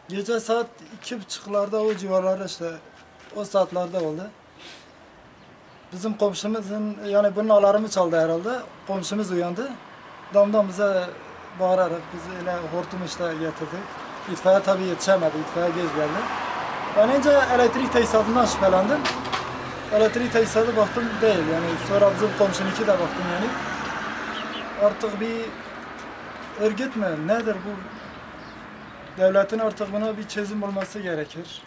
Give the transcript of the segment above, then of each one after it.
Gece saat 2.30'larda o civarlarda işte o saatlerde oldu. Bizim komşumuzun yani bunun alarmı çaldı herhalde. Komşumuz uyandı. Damdan bize bağırarak biz öyle hortum işte getirdik. İtfaiye tabii yetişemedi. İtfaiye geç geldi. Ben önce elektrik tesisatından şüphelendim. Elektrik tesisatı baktım değil yani. Sonra bizim komşununki de baktım yani. Artık bir örgüt mü? Nedir bu? Devletin artık buna bir çözüm bulması gerekir.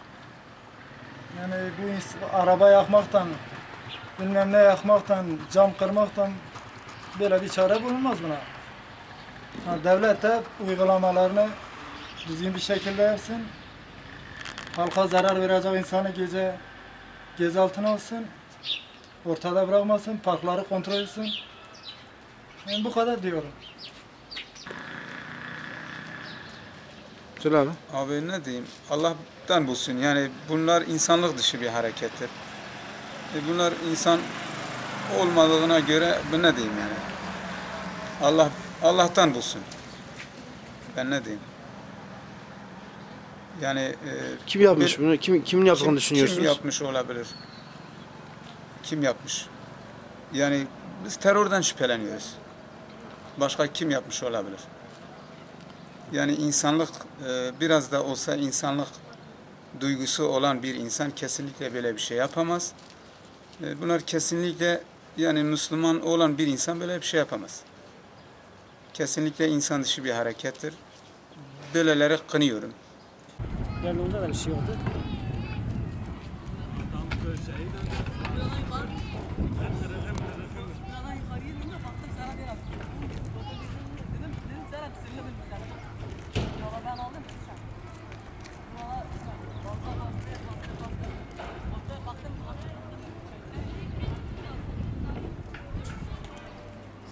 Yani bu araba yakmaktan, bilmem ne yakmaktan, cam kırmaktan böyle bir çare bulunmaz buna. Yani devlet de uygulamalarını düzgün bir şekilde yapsın. Halka zarar verecek insanı gece gözaltına alsın. Ortada bırakmasın, parkları kontrol etsin. Ben bu kadar diyorum. Söyle abi. Abi ne diyeyim? Allah'tan bulsun. Yani bunlar insanlık dışı bir harekettir. Bunlar insan olmadığına göre ben ne diyeyim yani? Allah'tan bulsun. Ben ne diyeyim? Yani Kim yapmış bunu? Kimin yaptığını düşünüyorsunuz? Kim yapmış olabilir? Kim yapmış? Yani biz terörden şüpheleniyoruz. Başka kim yapmış olabilir? Yani insanlık biraz da olsa insanlık duygusu olan bir insan kesinlikle böyle bir şey yapamaz. Bunlar kesinlikle yani Müslüman olan bir insan böyle bir şey yapamaz. Kesinlikle insan dışı bir harekettir. Böyleleri kınıyorum. Yanında da bir şey oldu.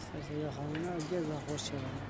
İstersen yakalına gez hoş geldin.